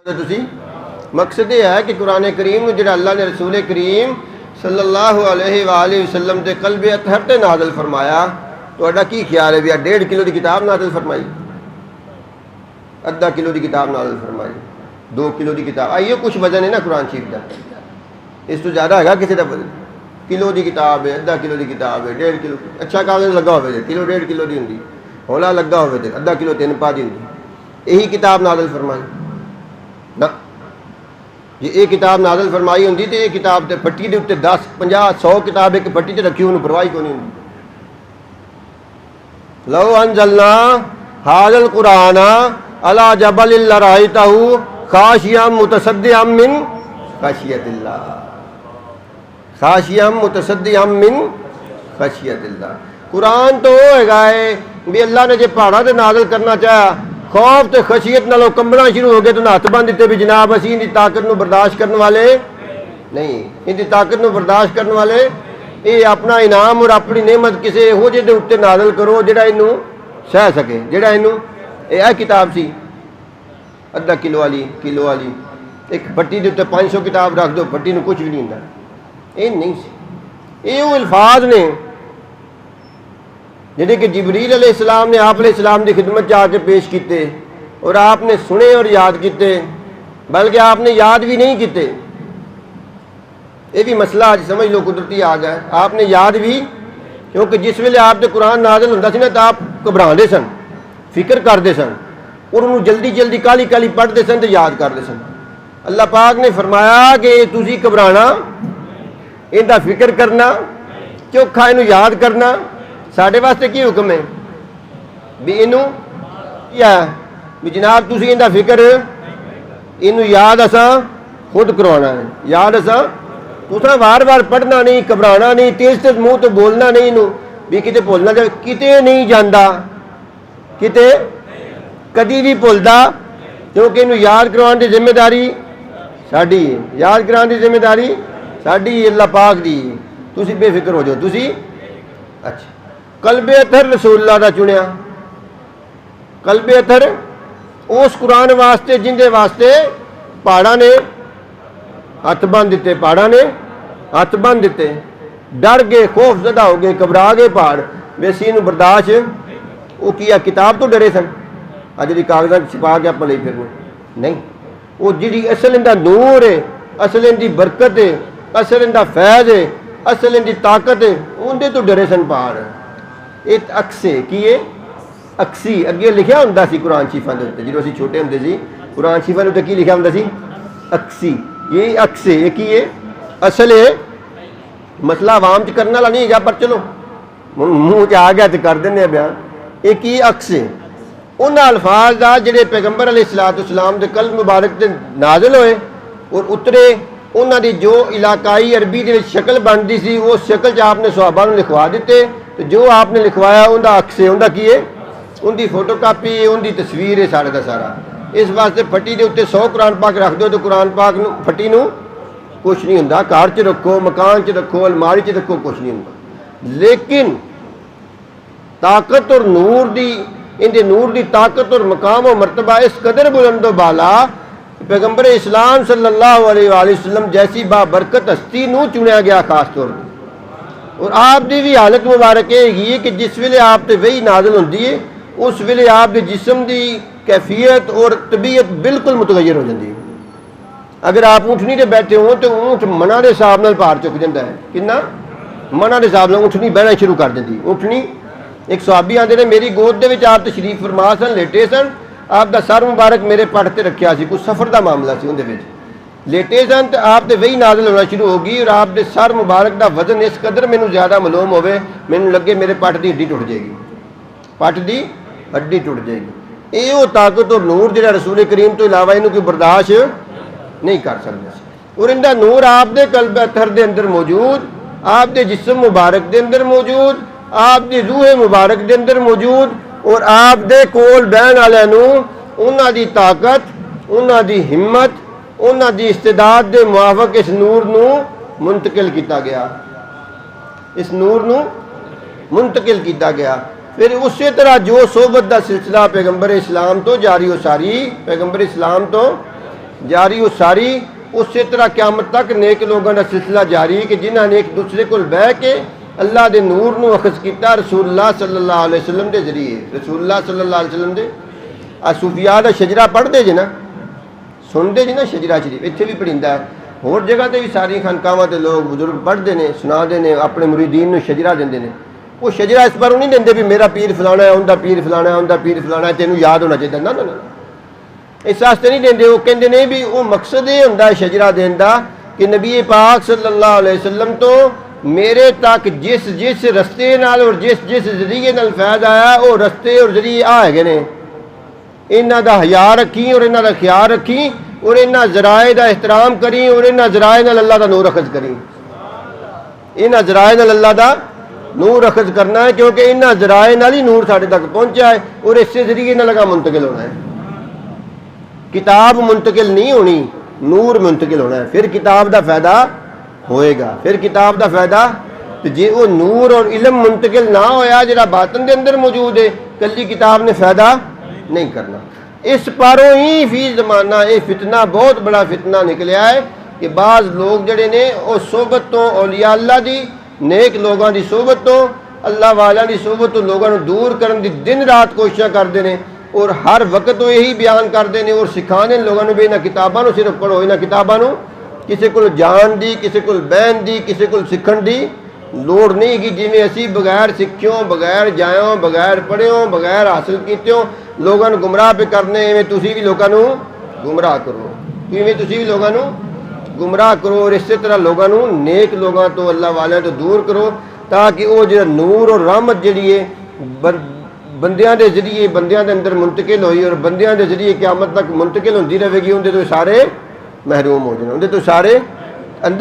तुसी मकसद ये है कि कुरान करीम जो अल्लाह ने रसूल करीम सल्लल्लाहु अलैहि वसल्लम के कल्बे अतहर ते नाज़िल फरमाया। तो की ख्याल है भी 1.5 किलो की किताब नाज़िल फरमाई, अद्धा किलो की किताब नाज़िल फरमाई, 2 किलो की किताब आइए कुछ वजन है ना कुरान शरीफ का, इस तो ज़्यादा है किसी का वजन। किलो की किताब है, अद्धा किलो की किताब है, 1.5 किलो अच्छा कागज़ लगा हो किलो 1.5 किलो की होंगी, हौला लगा हो अद्धा किलो 3 पा की होंगी, यही किताब नाज़िल फरमाई ना। जे ये किताब नाज़िल फरमाई होंगी तो ये किताब तो फट्टी के उत्ते 10 50 100 किताब एक फट्टी से रखी उन्होंने परवाही को नहीं होंगी। लो अनज़लना हाज़ल कुरान अला जबल लराइतहु खाशियम मुतसद्दिअम मिन खशियतिल्लाह, खाशियम मुतसद्दिअम मिन खशियतिल्लाह। कुरान तो है भी अल्लाह ने जो पहाड़ा से नाज़िल करना चाहा, खौफ तो खशियत नालों कंबना शुरू हो गए तो हथ बन दिते भी जनाब असीं इनकी ताकत को बर्दाश्त करने वाले नहीं, इनकी ताकत को बर्दाश्त करने वाले, ये अपना इनाम और अपनी नेमत किसी हो जे दे उत्ते नाज़िल करो जिहड़ा इनू सह सके, जिहड़ा इनू यह किताब सी अद्धा किलो वाली एक फट्टी के उत्ते 500 किताब रख दो, फट्टी में कुछ भी नहीं होंदा। ये नहीं सी, ये वो अल्फाज ने जिहड़े कि जिबरील अलैहिस्सलाम ने आप अलैहिस्सलाम की खिदमत च आके पेश किए और आपने सुने और याद किए, बल्कि आपने याद भी नहीं किए। ये भी मसला आज समझ लो कुदरती आ गया, आपने याद भी, क्योंकि जिस वेले आपके कुरान नाज़िल होंदा सी ना तो आप घबराते सन, फिक्र करते सन और उन्होंने जल्दी जल्दी काली काली पढ़ते सन तो याद करते सन। अल्लाह पाक ने फरमाया कि तुसी घबराना, इनका फिक्र करना, चौखा इनू याद करना साढ़े वास्ते की हुक्म है भी इनू या भी जनाब तुसी इनका फिक्र इनू याद असा खुद करवाना है, याद असा तुसा बार बार पढ़ना नहीं, घबराना नहीं, तेज तेज मुँह तो बोलना नहीं, इनू भी किते भुलना जाए, किते नहीं जाता, किते कदी भी भुलदा, क्योंकि इनू याद करवाने की जिम्मेदारी साडी है, याद कराने की जिम्मेदारी साडी अल्लाह पाक दी। तुसी बेफिक्र हो जाओ। तुसी अच्छा कल्बे अतहर रसूलुल्लाह दा चुनिया, कल्बे अतहर उस कुरान वास्ते जिंदे वास्ते पहाड़ा ने हथ बन दिते, पहाड़ा ने हथ बन दिते, डर गए, खौफजदा हो गए, घबरा गए पहाड़, वैसी बर्दाश्त वो किया किताब तो डरे सन अज जी कागजात छिपा के आप ले फिर नहीं, वो जी असल इनका नूर है, असल इनकी बरकत है, असल इनका फैज है, असल इनकी ताकत है, उनके तो डरे सन पहाड़। एक अक्से की ये अक्सी अगे लिखा होंदा सी कुरान शरीफां दे उत्ते, जो असीं छोटे होंदे सी कुरान शरीफां दे उत्ते की लिखा होंदा सी अक्सी, ये अक्से ये की है असल है, मसला आवाम च करने वाला नहीं है पर चलो मुँह च आ गया तो कर देने बयान। ये की अक्से उन्होंने अल्फाज का जिहड़े पैगंबर अलैहिस्सलाम के कल्ब मुबारक से नाज़िल होए और उतरे, उन्होंने जो इलाकाई अरबी के शक्ल बनती सी उस शक्ल च आपने सहाबा नूं लिखवा दिते, तो जो आपने लिखवाया उनका अक्से उनका की है, उनकी फोटो कापी है, उनकी तस्वीर है सारे का सारा। इस वास्ते फट्टी के उत्ते 100 कुरान पाक रख दो तो कुरान पाक फट्टी नूं कुछ नहीं होंदा, घर च रखो, मकान च रखो, अलमारी च रखो, कुछ नहीं होंदा। लेकिन ताकत और नूर दी इनके नूर की ताकत और मकाम और मरतबा इस कदर बुलंद बाला पैगंबर इस्लाम सल्लल्लाहु अलैहि वसल्लम जैसी बाबरकत हस्ती नूं चुनिया गया खास तौर पर। और आपकी भी हालत मुबारक है कि जिस वेले आप ते वही नाज़िल होंदी है उस वेले आपके जिस्म की कैफियत और तबीयत बिल्कुल मुतगैर हो जाती है। अगर आप ऊँटनी से बैठे हो तो ऊँट मना के हिसाब नाल भार चुक जाता है, कितना मना के हिसाब नाल ऊँटनी बहना शुरू कर देती। ऊँटनी एक सहाबी आते ने मेरी गोद दे विच आप तशरीफ फरमा सन, लेटे सन, आपका सर मुबारक मेरे पट से रखा सी, कुछ सफ़र का मामला से उनके लेटे सन तो आप तो वही नाज़िल होना शुरू होगी और आपके सर मुबारक का वजन इस कदर मैनू ज़्यादा मालूम होवे, मैनू लगे मेरे पट की हड्डी टुट जाएगी, पट की हड्डी टुट जाएगी। ये वो ताकत और नूर जो रसूल करीम तो इलावा इनू कोई बर्दाश्त नहीं कर सकता। और इनका नूर आपके कल्ब अतहर के अंदर मौजूद, आपके जिस्म मुबारक के अंदर मौजूद, आपकी रूह मुबारक के अंदर मौजूद, और आपके कोल बहन वाले उन्हों की ताकत, उन्हों की हिम्मत, उन्हों की इस्तेदाद के मुआफक इस नूर नूं मुंतकिल किया गया, इस नूर नूं मुंतकिल किया गया। फिर उस तरह जो सोबत का सिलसिला पैगंबर इस्लाम तो जारी हो सारी, पैगंबर इस्लाम तो जारी वो सारी उस तरह क़यामत तक नेक लोगों का सिलसिला जारी है कि जिन्होंने एक दूसरे को बह के अल्लाह के नूर को अखज़ किया रसूलुल्लाह सल्लल्लाहु अलैहि वसल्लम के जरिए। रसूलुल्लाह सल्लल्लाहु अलैहि वसल्लम के सूफिया का शजरा पढ़ते जे ना, सुनते जी ना शजरा शरीफ, इत्थे भी पढ़ींदा है, होर जगह ते भी सारी खानकावां ते लोग बुजुर्ग पढ़ते हैं, सुनाते हैं, अपने मुरीदीन नूं शजरा देंदे ने। वो शजरा इस पर नहीं देंदे भी मेरा पीर फलाना है, उनका पीर फलाना है, उनका पीर फलाना है, तेनों याद होना चाहिए। ना ना ना, इस वास्ते नहीं देंदे। वो कहते ने भी वो मकसद ये हुंदा है शजरा देने का कि नबी पाक सल्लल्लाहु अलैहि वसल्लम तो मेरे तक जिस जिस रस्ते नाल और जिस जिस जरिए नाल फैज़ आया वो रस्ते और जरिए आ हैगे ने, इन्हां दा हया रखी और इन्हां दा ख्याल रखी और इन्हां ज़राए का एहतराम करी और इन्हां ज़राए नाल अल्लाह का नूर अखज़ करी। इन्हां ज़राए नाल अल्लाह का नूर अखज़ करना है, क्योंकि इन्हां ज़राए नाल ही नूर साढ़े तक पहुँचा है और इस जरिए नाल लगा मुंतकिल होना है। किताब मुंतकिल नहीं होनी, नूर मुंतकिल होना है, फिर किताब का फायदा होएगा। फिर किताब का फायदा तो जे वो नूर और इलम मुंतकिल ना होया जिहड़ा बातन के अंदर मौजूद है, कल्ली किताब ने फायदा नहीं करना। इस पारों ही फी जमाना ये फितना बहुत बड़ा फितना निकलिया है कि बाज़ लोग जड़े ने वो सोबत तो औलिया अल्लाह दी नेक लोगों की सोबत तो अल्लाह वाला की सोबत तो लोगों को दूर करने की दिन रात कोशिश करते हैं और हर वक्त वो यही बयान करते हैं और सिखाने लोगों को भी इन्होंने किताबों सिर्फ पढ़ो, इन्होंने किताबों किसी को जान दी, किसी को बहन दी, किसी को सीखण की लोड़ नहीं कि जिमें असी बगैर सिक्ख्यों, बगैर जायों, बगैर पढ़ियों, बगैर हासिल कीतियों लोगों को गुमराह पे करने, इवें तुसी भी लोगों को गुमराह करो, इवें तुसी भी लोगों को गुमराह करो और इस तरह लोगों को नेक लोगों तो अल्लाह वाले तो दूर करो, ताकि वो जो नूर और रहमत जी है बंदियां के जरिए बंदियां के अंदर मुंतकिल हुई और बंदियां के जरिए क़यामत तक मुंतकिल होती रहेगी, उनके तो सारे महरूम हो जाने, उनके तो सारे